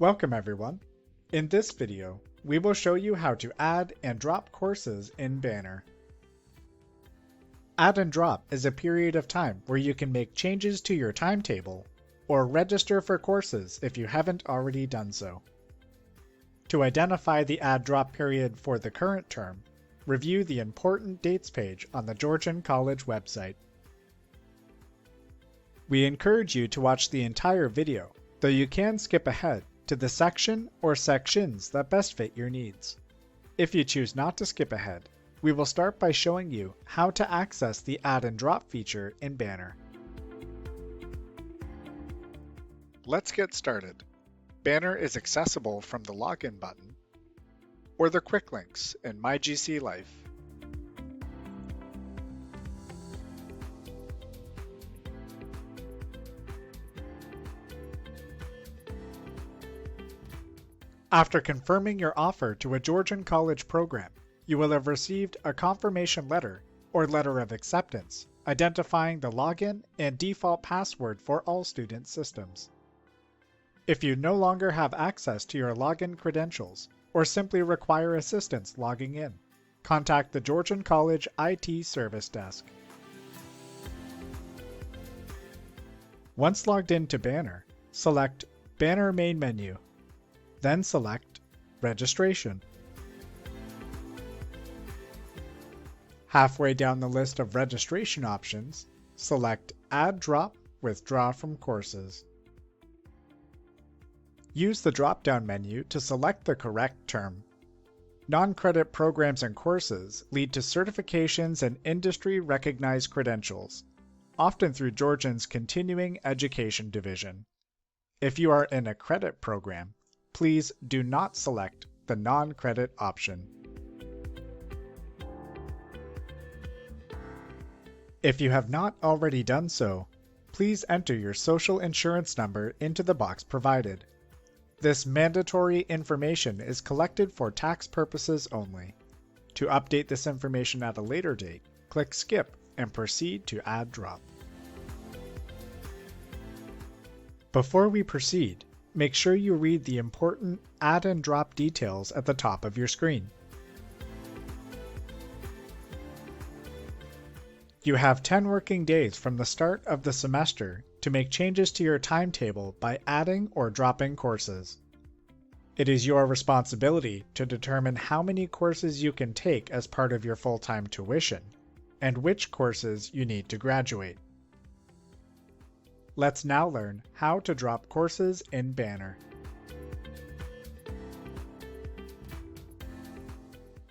Welcome everyone. In this video, we will show you how to add and drop courses in Banner. Add and drop is a period of time where you can make changes to your timetable or register for courses if you haven't already done so. To identify the add-drop period for the current term, review the Important Dates page on the Georgian College website. We encourage you to watch the entire video, though you can skip ahead to the section or sections that best fit your needs. If you choose not to skip ahead, we will start by showing you how to access the Add and Drop feature in Banner. Let's get started. Banner is accessible from the Login button or the quick links in My GC Life. After confirming your offer to a Georgian College program, you will have received a confirmation letter or letter of acceptance identifying the login and default password for all student systems. If you no longer have access to your login credentials or simply require assistance logging in, contact the Georgian College IT Service Desk. Once logged into Banner, select Banner Main Menu. Then select Registration. Halfway down the list of registration options, select Add Drop Withdraw from Courses. Use the drop-down menu to select the correct term. Non-credit programs and courses lead to certifications and industry-recognized credentials, often through Georgian's Continuing Education Division. If you are in a credit program, please do not select the non-credit option. If you have not already done so, please enter your social insurance number into the box provided. This mandatory information is collected for tax purposes only. To update this information at a later date, click Skip and proceed to Add Drop. Before we proceed, make sure you read the important Add and Drop details at the top of your screen. You have 10 working days from the start of the semester to make changes to your timetable by adding or dropping courses. It is your responsibility to determine how many courses you can take as part of your full-time tuition, and which courses you need to graduate. Let's now learn how to drop courses in Banner.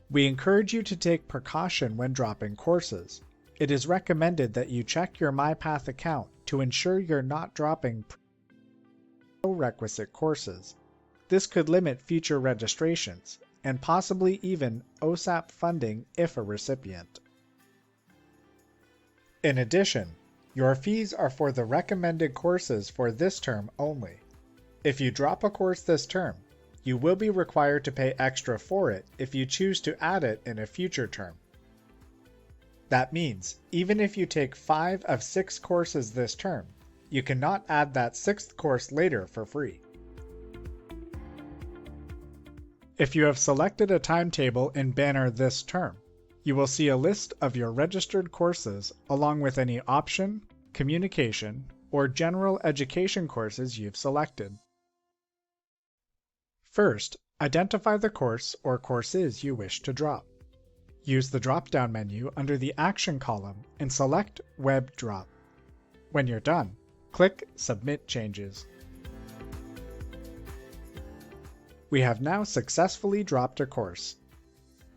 We encourage you to take precaution when dropping courses. It is recommended that you check your MyPath account to ensure you're not dropping prerequisite courses. This could limit future registrations and possibly even OSAP funding if a recipient. In addition, your fees are for the recommended courses for this term only. If you drop a course this term, you will be required to pay extra for it if you choose to add it in a future term. That means, even if you take 5 of 6 courses this term, you cannot add that 6th course later for free. If you have selected a timetable in Banner this term, you will see a list of your registered courses along with any option, communication, or general education courses you've selected. First, identify the course or courses you wish to drop. Use the drop-down menu under the Action column and select Web Drop. When you're done, click Submit Changes. We have now successfully dropped a course.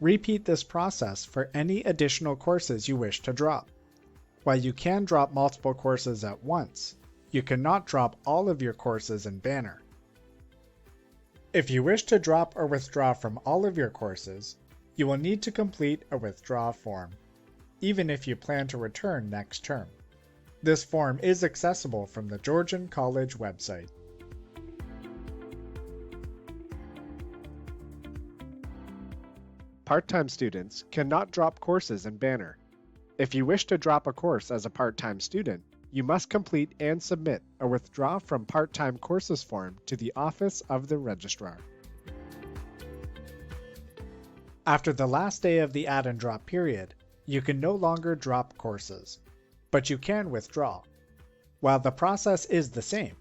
Repeat this process for any additional courses you wish to drop. While you can drop multiple courses at once, you cannot drop all of your courses in Banner. If you wish to drop or withdraw from all of your courses, you will need to complete a withdraw form, even if you plan to return next term. This form is accessible from the Georgian College website. Part-time students cannot drop courses in Banner. If you wish to drop a course as a part-time student, you must complete and submit a Withdraw from Part-Time Courses form to the Office of the Registrar. After the last day of the add and drop period, you can no longer drop courses, but you can withdraw. While the process is the same,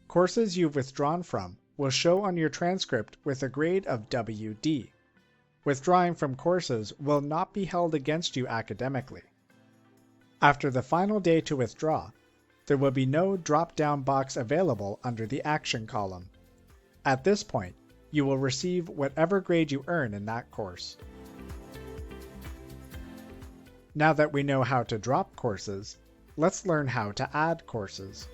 courses you've withdrawn from will show on your transcript with a grade of WD. Withdrawing from courses will not be held against you academically. After the final day to withdraw, there will be no drop-down box available under the Action column. At this point, you will receive whatever grade you earn in that course. Now that we know how to drop courses, let's learn how to add courses.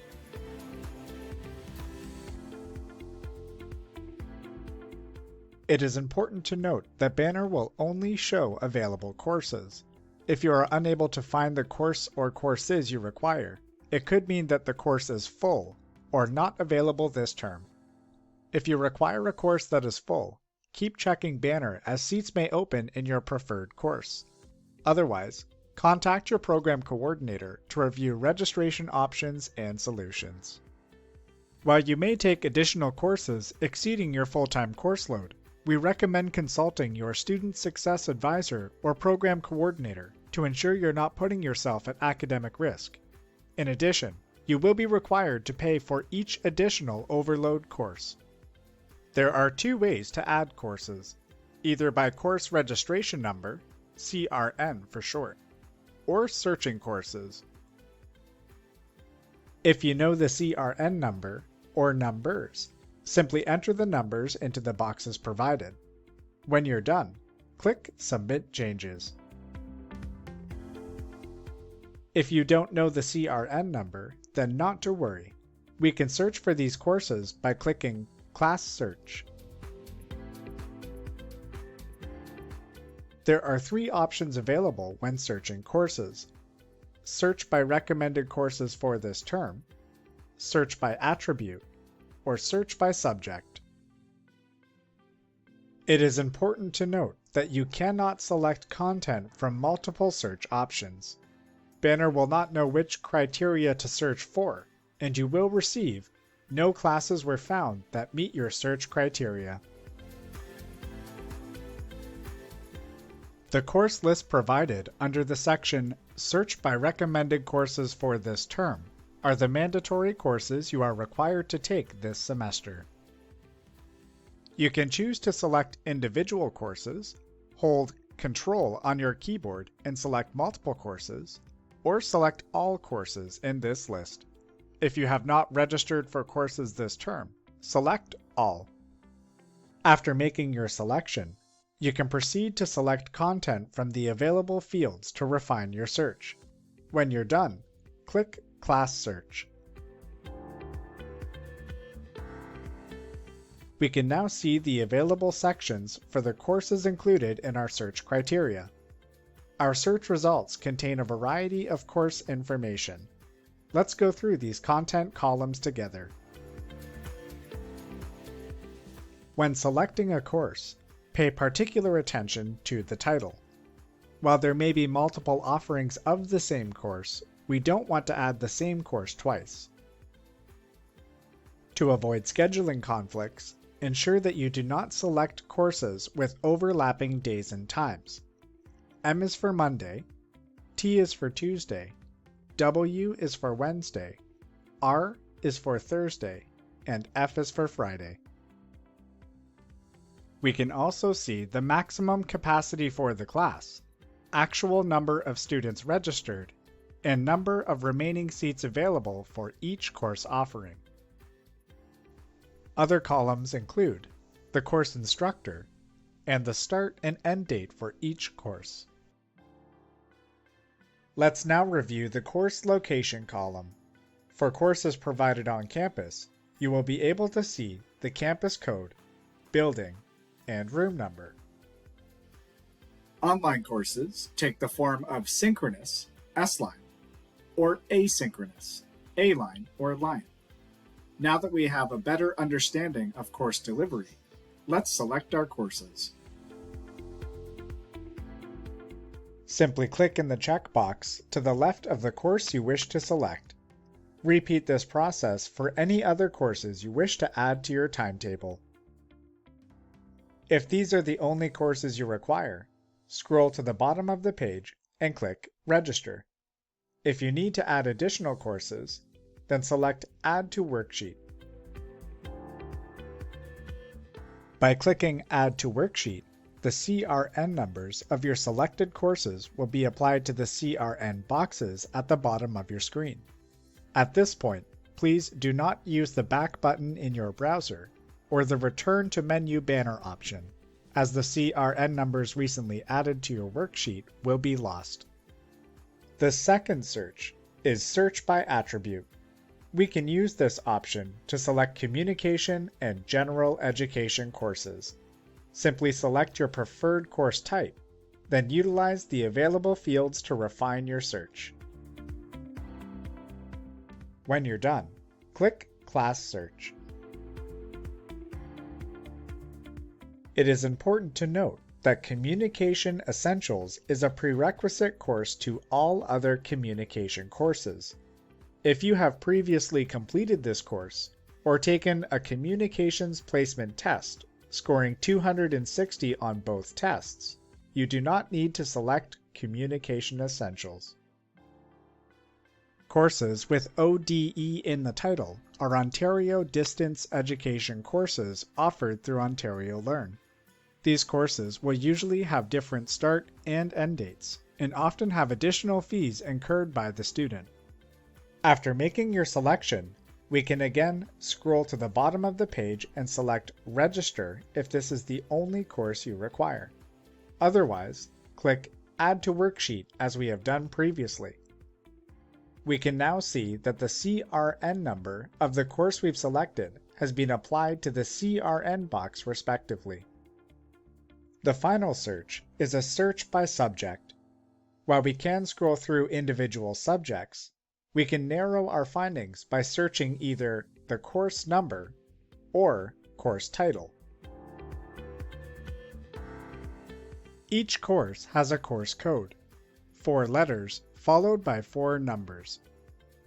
It is important to note that Banner will only show available courses. If you are unable to find the course or courses you require, it could mean that the course is full or not available this term. If you require a course that is full, keep checking Banner as seats may open in your preferred course. Otherwise, contact your program coordinator to review registration options and solutions. While you may take additional courses exceeding your full-time course load, we recommend consulting your Student Success Advisor or Program Coordinator to ensure you're not putting yourself at academic risk. In addition, you will be required to pay for each additional overload course. There are two ways to add courses, either by course registration number, CRN for short, or searching courses. If you know the CRN number, or numbers, simply enter the numbers into the boxes provided. When you're done, click Submit Changes. If you don't know the CRN number, then not to worry. We can search for these courses by clicking Class Search. There are three options available when searching courses: search by recommended courses for this term, search by attribute, or search by subject. It is important to note that you cannot select content from multiple search options. Banner will not know which criteria to search for, and you will receive "No classes were found that meet your search criteria." The course list provided under the section Search by Recommended Courses for this term are the mandatory courses you are required to take this semester. You can choose to select individual courses, hold Control on your keyboard and select multiple courses, or select all courses in this list. If you have not registered for courses this term, select All. After making your selection, you can proceed to select content from the available fields to refine your search. When you're done, click Class Search. We can now see the available sections for the courses included in our search criteria. Our search results contain a variety of course information. Let's go through these content columns together. When selecting a course, pay particular attention to the title. While there may be multiple offerings of the same course, we don't want to add the same course twice. To avoid scheduling conflicts, ensure that you do not select courses with overlapping days and times. M is for Monday, T is for Tuesday, W is for Wednesday, R is for Thursday, and F is for Friday. We can also see the maximum capacity for the class, actual number of students registered, and number of remaining seats available for each course offering. Other columns include the course instructor and the start and end date for each course. Let's now review the course location column. For courses provided on campus, you will be able to see the campus code, building, and room number. Online courses take the form of synchronous, S-line, or asynchronous, A-line or line. Now that we have a better understanding of course delivery, let's select our courses. Simply click in the checkbox to the left of the course you wish to select. Repeat this process for any other courses you wish to add to your timetable. If these are the only courses you require, scroll to the bottom of the page and click Register. If you need to add additional courses, then select Add to Worksheet. By clicking Add to Worksheet, the CRN numbers of your selected courses will be applied to the CRN boxes at the bottom of your screen. At this point, please do not use the back button in your browser or the Return to Menu banner option, as the CRN numbers recently added to your worksheet will be lost. The second search is Search by Attribute. We can use this option to select communication and general education courses. Simply select your preferred course type, then utilize the available fields to refine your search. When you're done, click Class Search. It is important to note that Communication Essentials is a prerequisite course to all other communication courses. If you have previously completed this course, or taken a communications placement test, scoring 260 on both tests, you do not need to select Communication Essentials. Courses with ODE in the title are Ontario Distance Education courses offered through Ontario Learn. These courses will usually have different start and end dates, and often have additional fees incurred by the student. After making your selection, we can again scroll to the bottom of the page and select Register if this is the only course you require. Otherwise, click Add to Worksheet as we have done previously. We can now see that the CRN number of the course we've selected has been applied to the CRN box respectively. The final search is a search by subject. While we can scroll through individual subjects, we can narrow our findings by searching either the course number or course title. Each course has a course code, 4 letters followed by 4 numbers.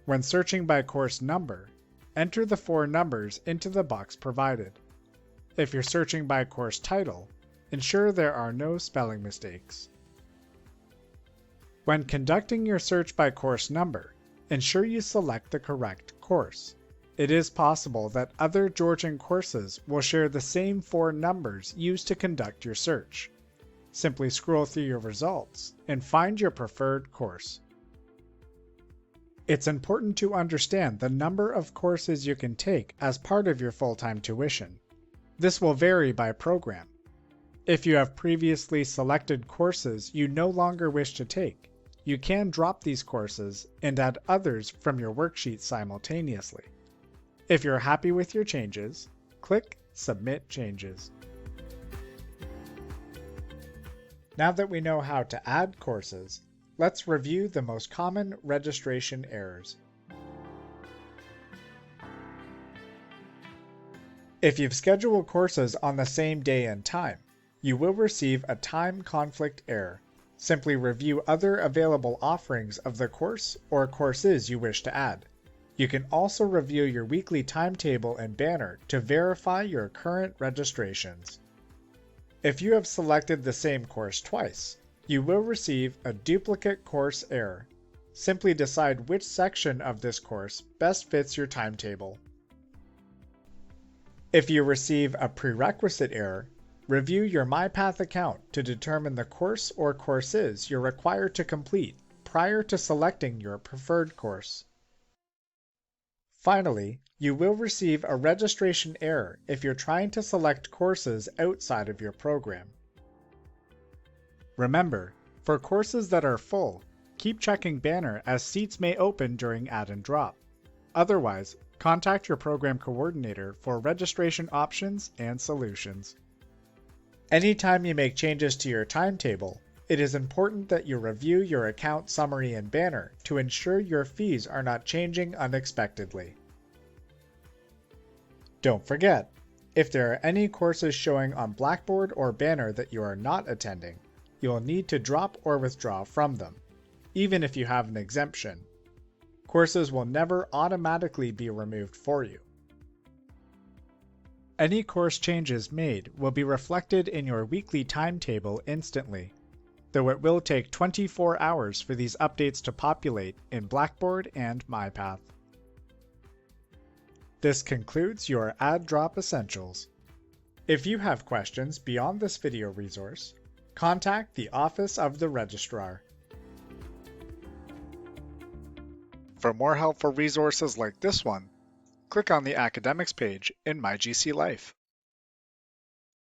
When searching by course number, enter the 4 numbers into the box provided. If you're searching by course title, ensure there are no spelling mistakes. When conducting your search by course number, ensure you select the correct course. It is possible that other Georgian courses will share the same 4 numbers used to conduct your search. Simply scroll through your results and find your preferred course. It's important to understand the number of courses you can take as part of your full-time tuition. This will vary by program. If you have previously selected courses you no longer wish to take, you can drop these courses and add others from your worksheet simultaneously. If you're happy with your changes, click Submit Changes. Now that we know how to add courses, let's review the most common registration errors. If you've scheduled courses on the same day and time, you will receive a time conflict error. Simply review other available offerings of the course or courses you wish to add. You can also review your weekly timetable and banner to verify your current registrations. If you have selected the same course twice, you will receive a duplicate course error. Simply decide which section of this course best fits your timetable. If you receive a prerequisite error, review your MyPath account to determine the course or courses you're required to complete prior to selecting your preferred course. Finally, you will receive a registration error if you're trying to select courses outside of your program. Remember, for courses that are full, keep checking banner as seats may open during add and drop. Otherwise, contact your program coordinator for registration options and solutions. Anytime you make changes to your timetable, it is important that you review your account summary and banner to ensure your fees are not changing unexpectedly. Don't forget, if there are any courses showing on Blackboard or banner that you are not attending, you will need to drop or withdraw from them, even if you have an exemption. Courses will never automatically be removed for you. Any course changes made will be reflected in your weekly timetable instantly, though it will take 24 hours for these updates to populate in Blackboard and MyPath. This concludes your Add Drop Essentials. If you have questions beyond this video resource, contact the Office of the Registrar. For more helpful resources like this one, click on the Academics page in My GC Life.